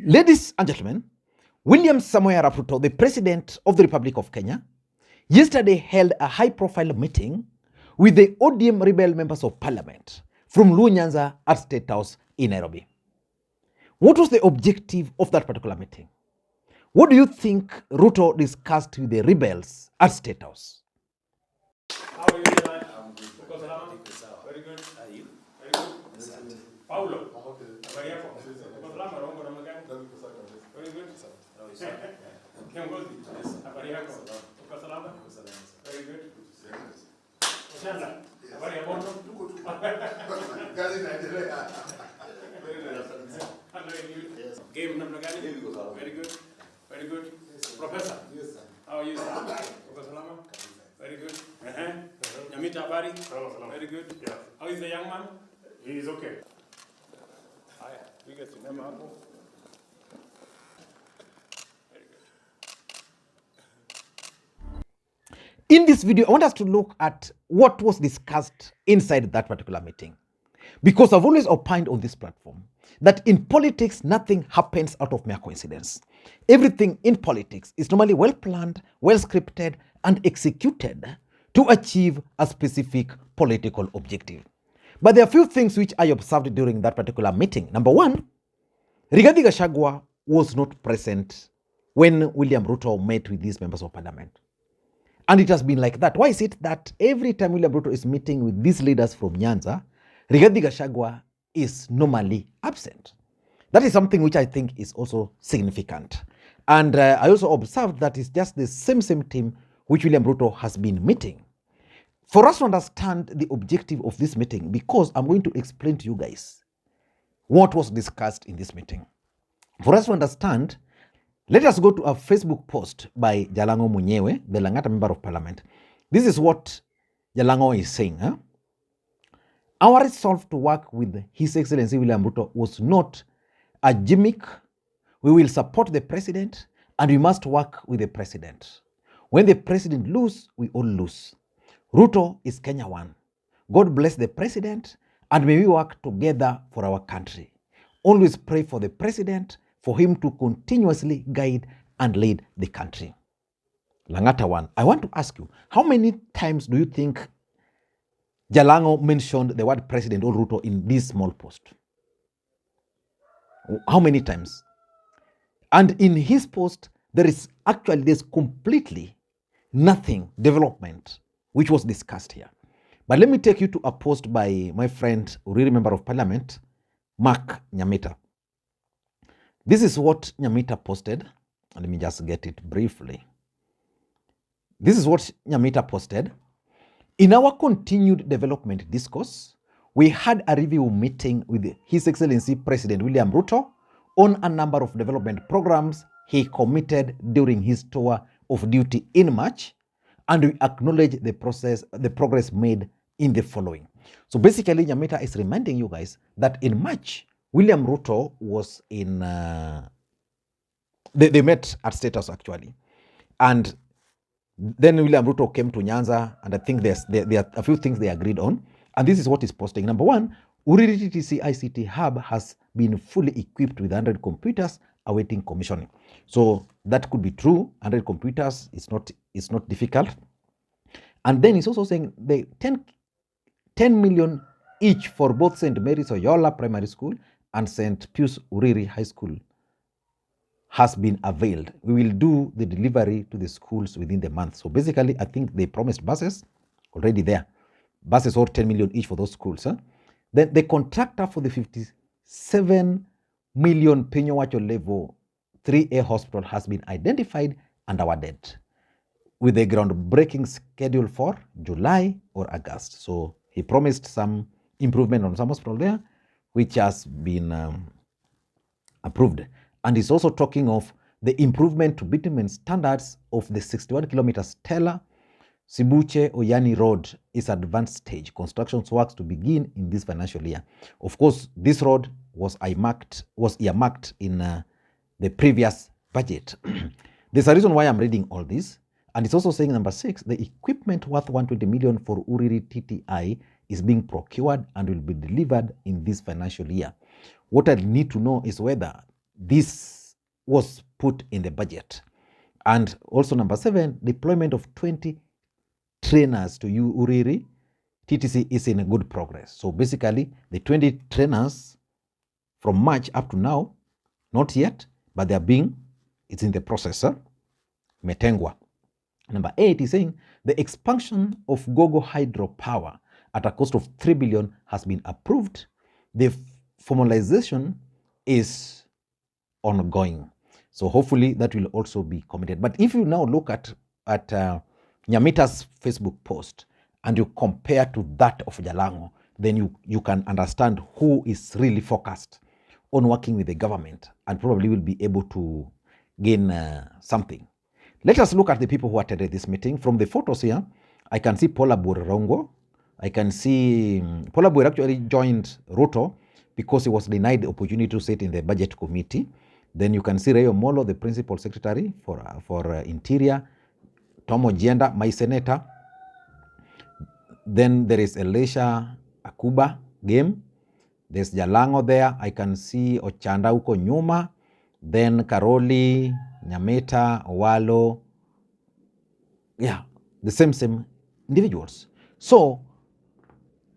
Ladies and gentlemen, William Samoei Ruto, the President of the Republic of Kenya, yesterday held a high-profile meeting with the ODM rebel members of parliament from Nyanza at Statehouse in Nairobi. What was the objective of that particular meeting? What do you think Ruto discussed with the rebels at Statehouse? How are you tonight? I'm good. Very good. Are you? Very good. Paulo. Habari yako? Uko salama rongo na magani? Very good. Kiongozi. Habari yako? Uko salama? Very good. Nyanza. Habari ya bondo? Kazi inaendelea. Game namna gani? Very good. Very good. Professor. Yes sir. How are you sir? Uko salama? Very good. Nyamita habari? Very good. Yeah. How is the young man? He is okay. Haya, piga sinema hapo. Very good. In this video, I want us to look at what was discussed inside that particular meeting. Because I've always opined on this platform that in politics, nothing happens out of mere coincidence. Everything in politics is normally well planned, well scripted, and executed to achieve a specific political objective. But there are a few things which I observed during that particular meeting. Number one, Rigathi Gachagua was not present when William Ruto met with these members of parliament. And it has been like that. Why is it that every time William Ruto is meeting with these leaders from Nyanza, Rigathi Gachagua is normally absent? That is something which I think is also significant. And I also observed that it's just the same team which William Ruto has been meeting. For us to understand the objective of this meeting, because I'm going to explain to you guys what was discussed in this meeting. For us to understand, let us go to a Facebook post by Jalango Munyewe, the Langata member of parliament. This is what Jalango is saying. Our resolve to work with His Excellency William Ruto was not a gimmick. We will support the president and we must work with the president. When the president loses, we all lose. Ruto is Kenya one. God bless the president and may we work together for our country. Always pray for the president, for him to continuously guide and lead the country. Langata one, I want to ask you, how many times do you think Jalango mentioned the word president or Ruto in this small post? How many times? And in his post, there's completely nothing development which was discussed here. But let me take you to a post by my friend, Uriri member of parliament, Mark Nyamita. This is what Nyamita posted. Let me just get it briefly. This is what Nyamita posted. In our continued development discourse, we had a review meeting with His Excellency President William Ruto on a number of development programs he committed during his tour of duty in March, and we acknowledge the progress made in the following. So basically, Nyamita is reminding you guys that in March, William Ruto was in, they met at Statehouse actually. And then William Ruto came to Nyanza, and I think there are a few things they agreed on. And this is what he's posting. Number one, Uriri TTC ICT Hub has been fully equipped with 100 computers awaiting commissioning. So that could be true. 100 computers is not difficult. And then he's also saying the 10 million each for both St. Mary's Oyola Primary School and St. Pius Uriri High School has been availed. We will do the delivery to the schools within the month. So basically, I think they promised buses already there. Buses or 10 million each for those schools. Then the contractor for the 57 million Penyowacho level 3A hospital has been identified and awarded with a groundbreaking schedule for July or August. So he promised some improvement on some hospital there, which has been approved. And he's also talking of the improvement to bitumen standards of the 61 kilometers Stella Sibuche Oyani Road is advanced stage. Construction works to begin in this financial year. Of course, this road was earmarked in the previous budget. There's a reason why I'm reading all this. And it's also saying number 6, the equipment worth 120 million for Uriri TTI is being procured and will be delivered in this financial year. What I need to know is whether this was put in the budget. And also number 7, deployment of 20 trainers to Uriri TTC is in a good progress. So basically, the 20 trainers from March up to now, not yet, but it's in the process. Metengwa. Number 8 is saying the expansion of Gogo hydropower at a cost of 3 billion has been approved. The formalization is ongoing. So hopefully that will also be committed. But if you now look at Nyamita's Facebook post and you compare to that of Jalango, then you can understand who is really focused on working with the government and probably will be able to gain something. Let us look at the people who attended this meeting. From the photos here, I can see Paula Burongo. I can see Paula Bur actually joined Ruto because he was denied the opportunity to sit in the budget committee. Then you can see Rayo Molo, the principal secretary for Interior, Tom Ojienda, my senator. Then there is Elisha Akuba Game. There's Jalango there. I can see Ochanda huko nyuma. Then Karoli, Nyameta, Owalo. Yeah, the same individuals. So,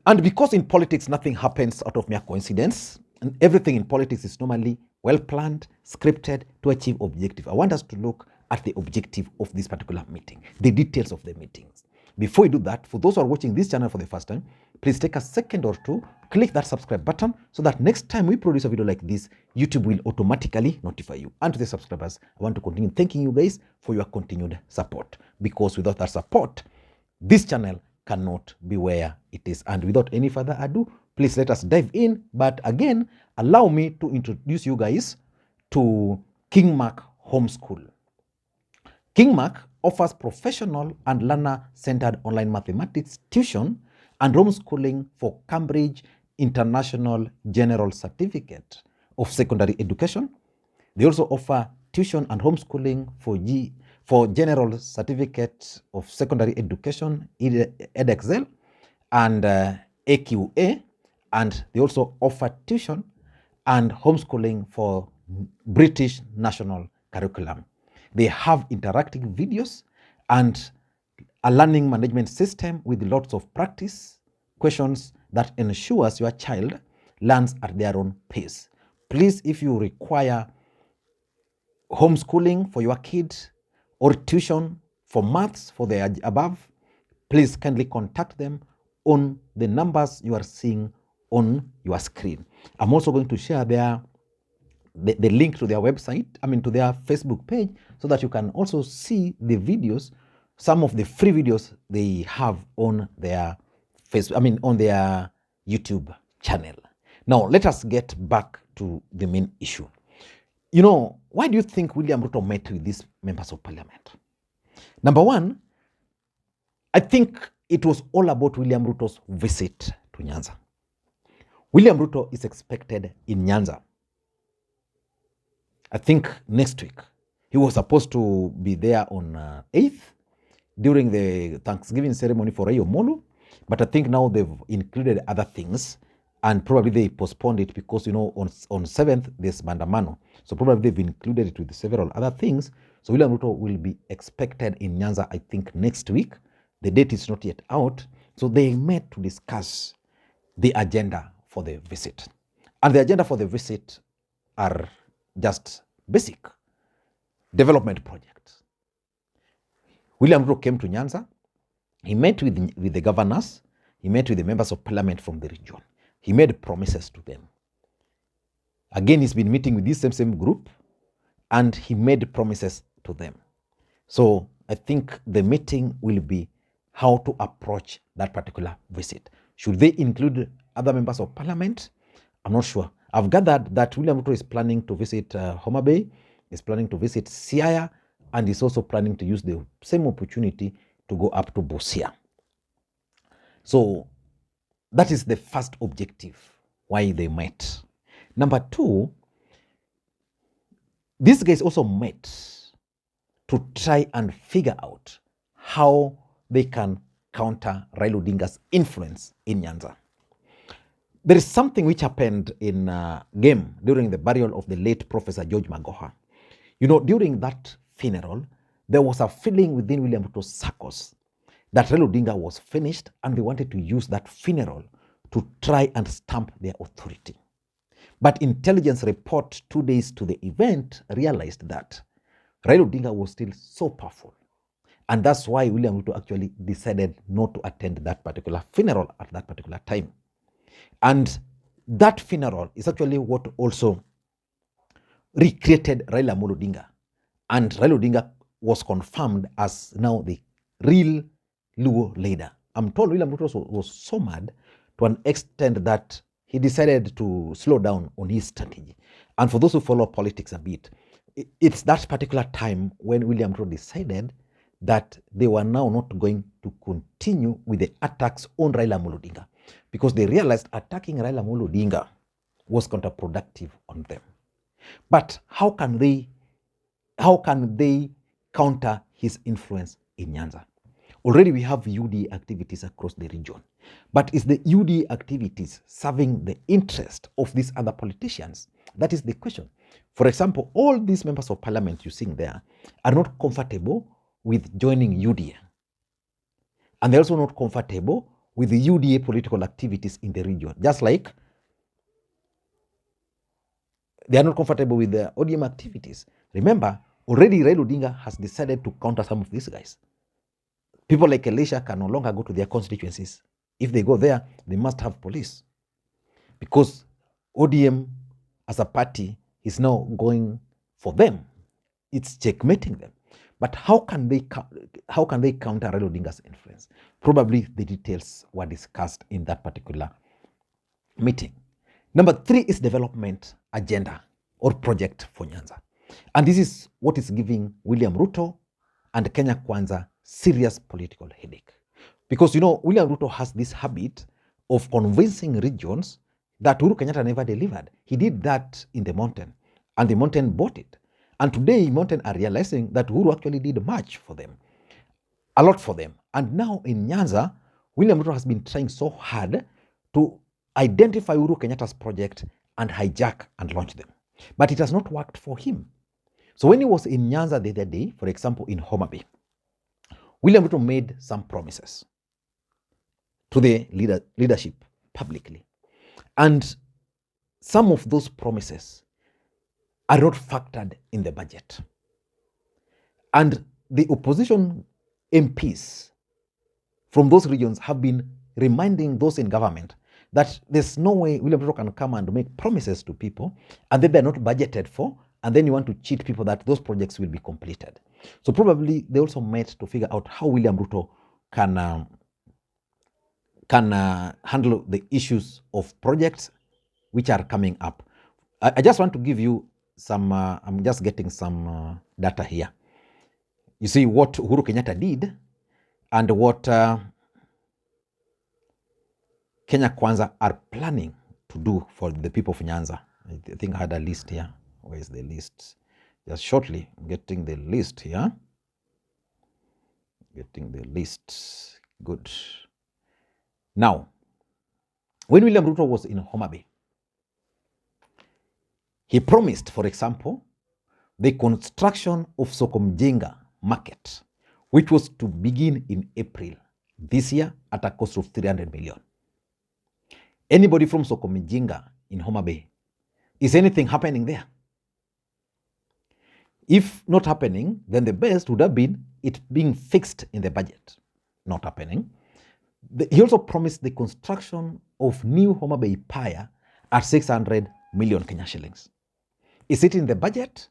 and because in politics nothing happens out of mere coincidence, and everything in politics is normally well planned, scripted to achieve objective. I want us to look at the objective of this particular meeting, the details of the meetings. Before we do that, for those who are watching this channel for the first time, please take a second or two, click that subscribe button so that next time we produce a video like this, YouTube will automatically notify you. And to the subscribers, I want to continue thanking you guys for your continued support, because without that support, this channel cannot be where it is. And without any further ado, please let us dive in. But again, allow me to introduce you guys to KingMark Homeschool. KingMark offers professional and learner-centered online mathematics tuition and homeschooling for Cambridge International General Certificate of Secondary Education. They also offer tuition and homeschooling for General Certificate of Secondary Education, EdXL, and AQA. And they also offer tuition and homeschooling for British National Curriculum. They have interactive videos and a learning management system with lots of practice questions that ensures your child learns at their own pace. Please, if you require homeschooling for your kid or tuition for maths for the above, please kindly contact them on the numbers you are seeing on your screen. I'm also going to share the link to their website, to their Facebook page, so that you can also see the videos, some of the free videos they have on their on their YouTube channel. Now, let us get back to the main issue. Why do you think William Ruto met with these members of parliament? Number 1, I think it was all about William Ruto's visit to Nyanza. William Ruto is expected in Nyanza, I think next week. He was supposed to be there on 8th during the Thanksgiving ceremony for Raila Odinga, but I think now they've included other things and probably they postponed it because, on 7th there's Mandamano. So probably they've included it with several other things. So William Ruto will be expected in Nyanza, I think, next week. The date is not yet out. So they met to discuss the agenda for the visit. And the agenda for the visit are just basic development projects. William Ruto came to Nyanza. He met with the governors. He met with the members of parliament from the region. He made promises to them. Again, he's been meeting with this same group, and he made promises to them. So I think the meeting will be how to approach that particular visit. Should they include other members of parliament? I'm not sure. I've gathered that William Ruto is planning to visit Homa Bay, is planning to visit Siaya, and is also planning to use the same opportunity to go up to Busia. So that is the first objective, why they met. Number 2, these guys also met to try and figure out how they can counter Raila Odinga's influence in Nyanza. There is something which happened in Game during the burial of the late Professor George Magoha. You know, during that funeral, there was a feeling within William Ruto's circles that Raila Odinga was finished and they wanted to use that funeral to try and stamp their authority. But intelligence report 2 days to the event realized that Raila Odinga was still so powerful. And that's why William Ruto actually decided not to attend that particular funeral at that particular time. And that funeral is actually what also recreated Raila Odinga. And Raila Odinga was confirmed as now the real Luo leader. I'm told William Ruto was so mad to an extent that he decided to slow down on his strategy. And for those who follow politics a bit, it's that particular time when William Ruto decided that they were now not going to continue with the attacks on Raila Odinga because they realized attacking Raila Odinga was counterproductive on them. But how can they counter his influence in Nyanza? Already we have UD activities across the region, but is the UD activities serving the interest of these other politicians? That is the question. For example, all these members of parliament you see there are not comfortable with joining UDA. And they're also not comfortable with the UDA political activities in the region, just like they are not comfortable with the ODM activities. Remember, already Raila Odinga has decided to counter some of these guys. People like Elisha can no longer go to their constituencies. If they go there, they must have police. Because ODM as a party is now going for them. It's checkmating them. But how can they counter Raila Odinga's influence? Probably the details were discussed in that particular meeting. Number 3 is development agenda or project for Nyanza. And this is what is giving William Ruto and Kenya Kwanza serious political headache. Because, you know, William Ruto has this habit of convincing regions that Uhuru Kenyatta never delivered. He did that in the mountain, and the mountain bought it. And today, mountain are realizing that Uhuru actually did much for them, a lot for them. And now in Nyanza, William Ruto has been trying so hard to identify Uhuru Kenyatta's project and hijack and launch them. But it has not worked for him. So when he was in Nyanza the other day, for example, in Homa Bay, William Ruto made some promises to the leadership publicly. And some of those promises are not factored in the budget. And the opposition MPs from those regions have been reminding those in government that there's no way William Ruto can come and make promises to people and then they're not budgeted for, and then you want to cheat people that those projects will be completed. So probably they also met to figure out how William Ruto can handle the issues of projects which are coming up. I just want to give you some, I'm just getting some data here. You see what Uhuru Kenyatta did and what Kenya Kwanza are planning to do for the people of Nyanza. I think I had a list here. Where is the list? Just shortly, I'm getting the list here. Getting the list. Good. Now, when William Ruto was in Homa Bay, he promised, for example, the construction of Sokomjenga market, which was to begin in April this year at a cost of 300 million. Anybody from Sokomjenga in Homa Bay, is anything happening there? If not happening, then the best would have been it being fixed in the budget. Not happening. He also promised the construction of new Homa Bay Pier at 600 million Kenya shillings. Is it in the budget?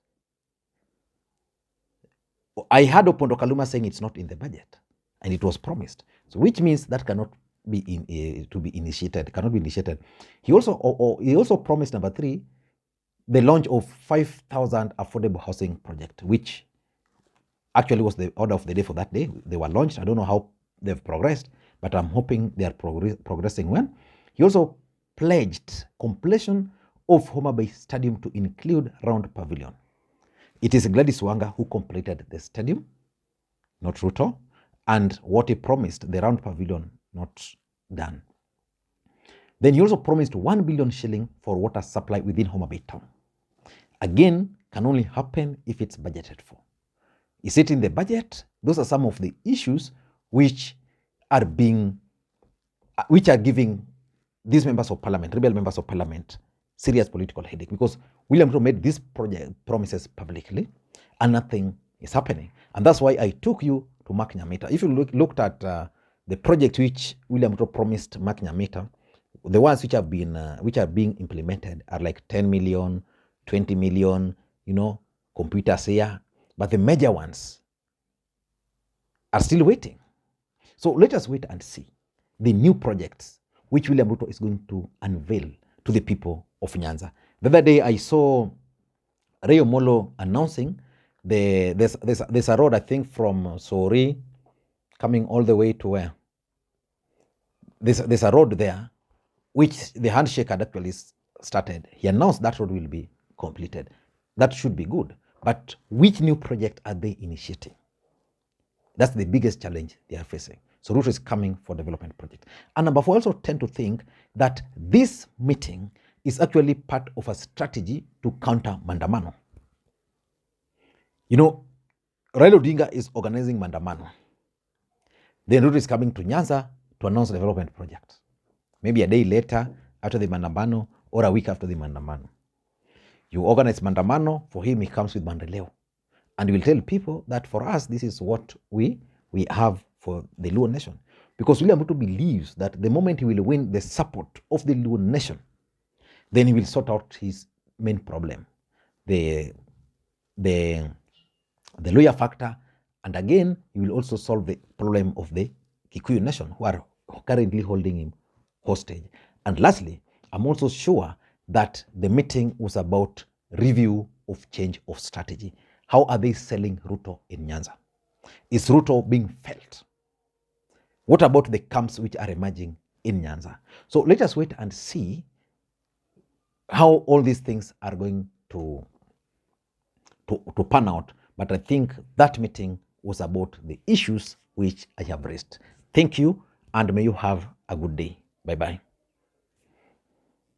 I heard Opondo Kaluma saying it's not in the budget, and it was promised. So which means that cannot be initiated, cannot be initiated. He also promised, number 3, the launch of 5,000 affordable housing project, which actually was the order of the day for that day. They were launched. I don't know how they've progressed, but I'm hoping they are progressing well. He also pledged completion of Homa Bay Stadium to include round pavilion. It is Gladys Wanga who completed the stadium, not Ruto, and what he promised, the round pavilion, not done. Then he also promised 1 billion shilling for water supply within Homa Bay town. Again, can only happen if it's budgeted for. Is it in the budget? Those are some of the issues which are giving these members of parliament, rebel members of parliament, serious political headache, because William Ruto made these promises publicly and nothing is happening. And that's why I took you to Mark Nyamita. If you looked at the project which William Ruto promised Mark Nyamita, the ones which are being implemented are like 10 million, 20 million, computers here. But the major ones are still waiting. So let us wait and see the new projects which William Ruto is going to unveil to the people of Nyanza. The other day I saw Raila Odinga announcing there's a road, I think, from Sori coming all the way to where? There's a road there which the handshake had actually started. He announced that road will be completed. That should be good. But which new project are they initiating? That's the biggest challenge they are facing. So Ruto is coming for development project. And number four, I also tend to think that this meeting is actually part of a strategy to counter Mandamano. Raila Odinga is organizing Mandamano. Then Ruto is coming to Nyanza to announce a development project. Maybe a day later after the Mandamano or a week after the Mandamano. You organize Mandamano, for him he comes with Mandeleo. And he will tell people that for us, this is what we have for the Luo nation. Because William Ruto believes that the moment he will win the support of the Luo nation, then he will sort out his main problem, the lawyer factor, and again, he will also solve the problem of the Kikuyu nation who are currently holding him hostage. And lastly, I'm also sure that the meeting was about review of change of strategy. How are they selling Ruto in Nyanza? Is Ruto being felt? What about the camps which are emerging in Nyanza? So let us wait and see how all these things are going to pan out. But I think that meeting was about the issues which I have raised. Thank you, and may you have a good day. Bye-bye.